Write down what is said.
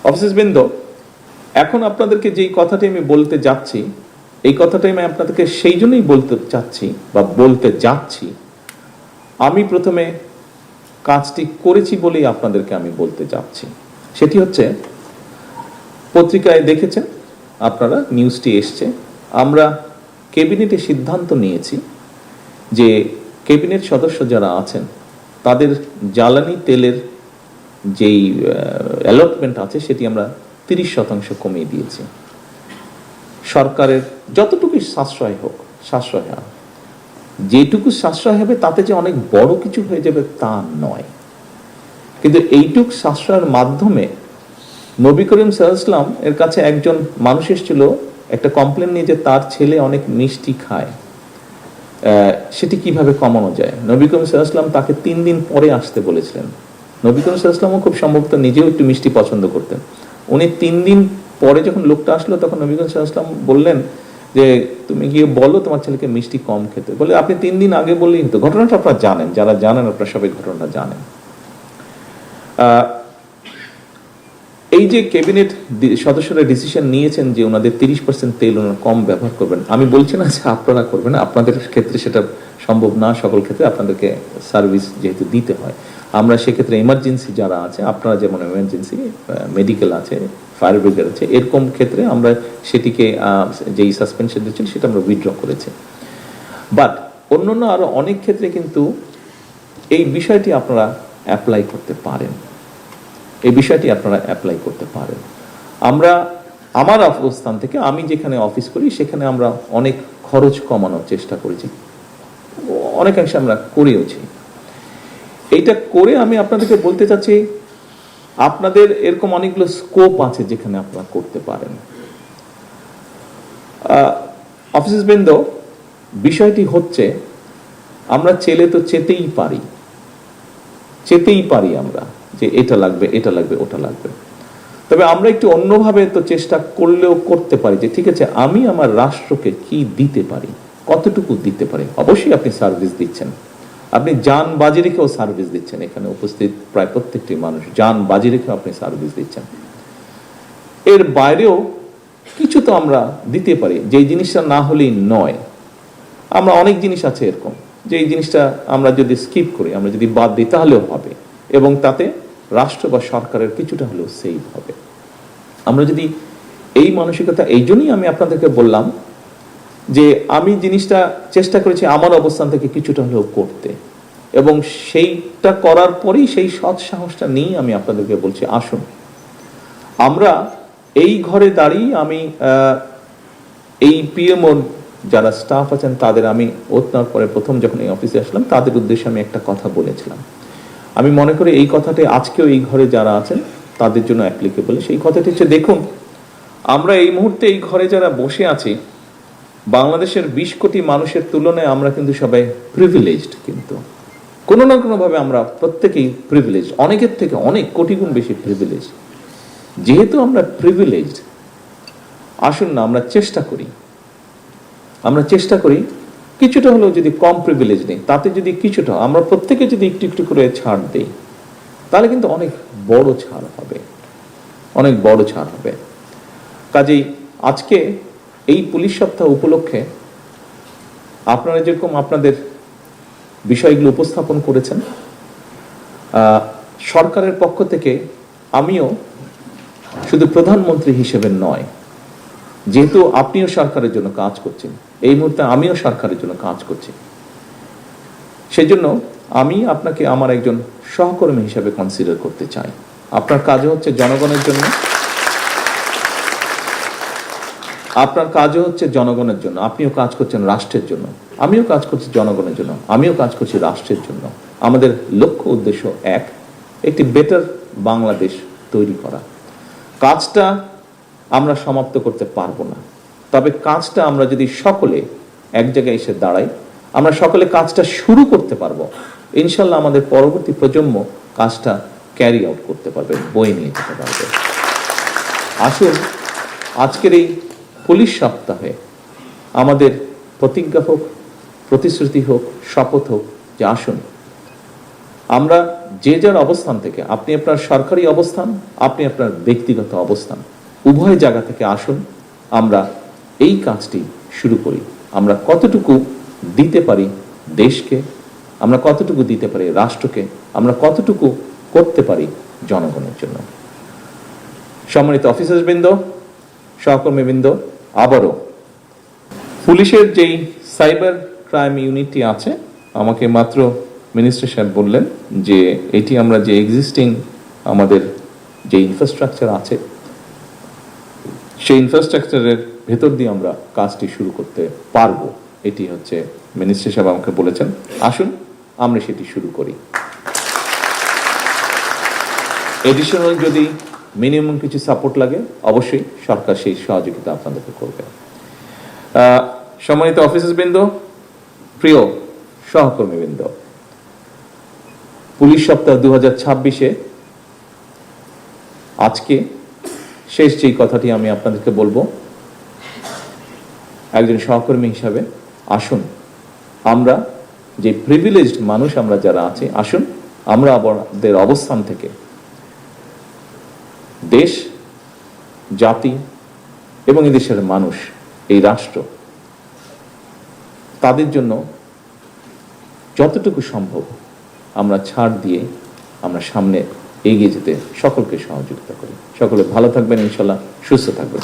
অফিসার্সবৃন্দ, এখন আপনাদেরকে যেই কথাটি আমি বলতে যাচ্ছি, এই কথাটাই আমি আপনাদেরকে সেই জন্যই বলতে চাচ্ছি বা বলতে যাচ্ছি। আমি প্রথমে কাজটি করেছি বলেই আপনাদেরকে আমি বলতে যাচ্ছি। সেটি হচ্ছে, পত্রিকায় দেখেছেন আপনারা, নিউজটি এসছে, আমরা ক্যাবিনেটে সিদ্ধান্ত নিয়েছি যে ক্যাবিনেট সদস্য যারা আছেন তাদের জ্বালানি তেলের যেই অ্যালটমেন্ট আছে সেটি আমরা 30% কমিয়ে দিয়েছি। সরকারের যতটুকু সাশ্রয় হোক, সাশ্রয় হয়, যেটুকু সাশ্রয় হবে তাতে যে অনেক বড় কিছু হয়ে যাবে তা নয়, কিন্তু এইটুক সাশ্রয়ের মাধ্যমে নবী করিম সাল্লাল্লাহু আলাইহি ওয়াসাল্লাম এর কাছে একজন মানুষ এসেছিল একটা কমপ্লেন নিয়ে যে তার ছেলে অনেক মিষ্টি খায়, সেটি কিভাবে কমানো যায়। নবী করিম সাল্লাল্লাহু আলাইহি ওয়াসাল্লাম তাকে 3 দিন পরে আসতে বলেছিলেন। নবী করিম সাল্লাল্লাহু আলাইহি ওয়াসাল্লামও খুব সম্ভবত নিজেও একটু মিষ্টি পছন্দ করতেন। উনি 3 দিন পরে যখন লোকটা আসলো তখন নবী করিম সাল্লাল্লাহু আলাইহি ওয়াসাল্লাম বললেন যে তুমি গিয়ে বলো তোমার ছেলেকে মিষ্টি কম খেতে। বলে আপনি 3 দিন আগে বললেন তো। ঘটনাটা আপনারা জানেন, যারা জানেন আপনারা সবাই ঘটনাটা জানেন। এই যে ক্যাবিনেট সদস্যরা ডিসিশন নিয়েছেন যে ওনাদের 30% তেল ওনারা কম ব্যবহার করবেন, আমি বলছি না যে আপনারা করবেন, আপনাদের ক্ষেত্রে সেটা সম্ভব না, সকল ক্ষেত্রে আপনাদেরকে সার্ভিস যেহেতু দিতে হয়। আমরা সেক্ষেত্রে এমার্জেন্সি যারা আছে, আপনারা যেমন এমার্জেন্সি মেডিকেল আছে, ফায়ার ব্রিগেড আছে, এরকম ক্ষেত্রে আমরা সেটিকে যেই সাসপেনশন দিচ্ছিল সেটা আমরা উইথড্র করেছি। বাট অন্যান্য আরো অনেক ক্ষেত্রে কিন্তু এই বিষয়টি আপনারা অ্যাপ্লাই করতে পারেন, এই বিষয়টি আপনারা অ্যাপ্লাই করতে পারেন। আমরা আমার অবস্থান থেকে, আমি যেখানে অফিস করি সেখানে আমরা অনেক খরচ কমানোর চেষ্টা করেছি, অনেকাংশে আমরা করেওছি। এইটা করে আমি আপনাদেরকে বলতে চাচ্ছি, আপনাদের এরকম অনেকগুলো স্কোপ আছে যেখানে আপনারা করতে পারেন। অফিসার্সবৃন্দ, বিষয়টি হচ্ছে আমরা চেলে তো চেতেই পারি আমরা যে এটা লাগবে, এটা লাগবে, ওটা লাগবে। তবে আমরা একটু অন্যভাবে তো চেষ্টা করলেও করতে পারি যে ঠিক আছে, আমি আমার রাষ্ট্রকে কি দিতে পারি, কতটুকু দিতে পারি। অবশ্যই আপনি সার্ভিস দিচ্ছেন, আপনি জান বাজি রেখেও সার্ভিস দিচ্ছেন, এখানে উপস্থিত প্রায় প্রত্যেকটি মানুষ জান বাজি রেখেও আপনি সার্ভিস দিচ্ছেন। এর বাইরেও কিছু তো আমরা দিতে পারি, যেই জিনিসটা না হলেই নয়। আমরা অনেক জিনিস আছে এরকম যে এই জিনিসটা আমরা যদি স্কিপ করি, আমরা যদি বাদ দিই তাহলেও হবে, এবং তাতে রাষ্ট্র বা সরকারের কিছুটা হলেও সেভ হবে। আমরা যদি এই মানসিকতা, এই জন্যই আমি আপনাদেরকে বললাম যে আমি জিনিসটা চেষ্টা করেছি আমার অবস্থান থেকে কিছুটা হলেও করতে, এবং সেইটা করার পরেই সেই সৎ সাহসটা নিয়ে আমি আপনাদেরকে বলছি, আসুন আমরা এই ঘরে দাঁড়িয়ে, আমি এই পিএমও যারা স্টাফ আছেন তাদের আমি ওতনার পরে প্রথম যখন এই অফিসে আসলাম তাদের উদ্দেশ্যে আমি একটা কথা বলেছিলাম। আমি মনে করি এই কথাটি আজকেও এই ঘরে যারা আছেন তাদের জন্য অ্যাপ্লিকেবল। সেই কথাটি হচ্ছে, দেখুন আমরা এই মুহূর্তে এই ঘরে যারা বসে আছি, বাংলাদেশের 20 কোটি মানুষের তুলনায় আমরা কিন্তু সবাই প্রিভিলেজড, কিন্তু কোনো না কোনোভাবে আমরা প্রত্যেকেই প্রিভিলেজড, অনেকের থেকে অনেক কোটি গুণ বেশি প্রিভিলেজড। যেহেতু আমরা প্রিভিলেজড, আসুন না আমরা চেষ্টা করি কিছুটা হলেও, যদি কম প্রিভিলেজ নেই তাতে যদি কিছুটা আমরা প্রত্যেকে যদি একটু একটু করে ছাড় দেই, তাহলে কিন্তু অনেক বড় ছাড় হবে। কাজেই আজকে এই পুলিশ সপ্তাহ উপলক্ষে আপনারা যেরকম আপনাদের বিষয়গুলো উপস্থাপন করেছেন, সরকারের পক্ষ থেকে আমিও শুধু প্রধানমন্ত্রী হিসেবে নয়, যেহেতু আপনিও সরকারের জন্য কাজ করছেন, এই মুহূর্তে আমিও সরকারের জন্য কাজ করছি, সেজন্য আমি আপনাকে আমার একজন সহকর্মী হিসেবে কনসিডার করতে চাই। আপনার কাজ হচ্ছে জনগণের জন্য, আপনিও কাজ করছেন রাষ্ট্রের জন্য, আমিও কাজ করছি জনগণের জন্য, আমিও কাজ করছি রাষ্ট্রের জন্য। আমাদের লক্ষ্য উদ্দেশ্য একটি বেটার বাংলাদেশ তৈরি করা। কাজটা আমরা সমাপ্ত করতে পারবো না, তবে কাজটা আমরা যদি সকলে এক জায়গায় এসে দাঁড়াই, আমরা সকলে কাজটা শুরু করতে পারবো। ইনশাল্লাহ আমাদের পরবর্তী প্রজন্ম কাজটা ক্যারি আউট করতে পারবে, বয়ে নিয়ে যেতে পারবে। আসুন আজকের এই পুলিশ সপ্তাহে আমাদের প্রতিজ্ঞা হোক, প্রতিশ্রুতি হোক, শপথ হোক যে আসুন আমরা যে যার অবস্থান থেকে, আপনি আপনার সরকারি অবস্থান, আপনি আপনার ব্যক্তিগত অবস্থান, উভয় জায়গা থেকে আসুন, আমরা এই কাজটি শুরু করি। আমরা কতটুকু দিতে পারি দেশকে, আমরা কতটুকু দিতে পারি রাষ্ট্রকে, আমরা কতটুকু করতে পারি জনগণের জন্য। সম্মানিত অফিসারবৃন্দ, সহকর্মীবৃন্দ, আবারও পুলিশের যেই সাইবার ক্রাইম ইউনিটটি আছে, আমাকে মাত্র মিনিস্টার সাহেব বললেন যে এটি আমরা যে এক্সিস্টিং আমাদের যে ইনফ্রাস্ট্রাকচার আছে, সেই ইনফ্রাস্ট্রাকচারের ভেতর দিয়ে আমরা কাজটি শুরু করতে পারবো। এটি হচ্ছে মিনিস্টার সাহেব আমাকে বলেছেন। আসুন আমরা সেটি শুরু করি। এডিশনাল যদি মিনিমাম কিছু সাপোর্ট লাগে, অবশ্যই সরকার সেই সহযোগিতা আপনাদেরকে করবে। সম্মানিত অফিসারবৃন্দ, প্রিয় সহকর্মীবৃন্দ, পুলিশ সপ্তাহ 2026-এ আজকে শেষ যেই কথাটি আমি আপনাদেরকে বলবো, একজন সহকর্মী হিসাবে আসুন আমরা যে প্রিভিলেজড মানুষ আমরা যারা আছি, আসুন আমরা আমাদের অবস্থান থেকে দেশ, জাতি এবং এই দেশের মানুষ, এই রাষ্ট্র, তাদের জন্য যতটুকু সম্ভব আমরা ছাড় দিয়ে আমরা সামনে এগিয়ে যেতে সকলকে সহযোগিতা করি। সকলে ভালো থাকবেন, ইনশাল্লাহ সুস্থ থাকবেন।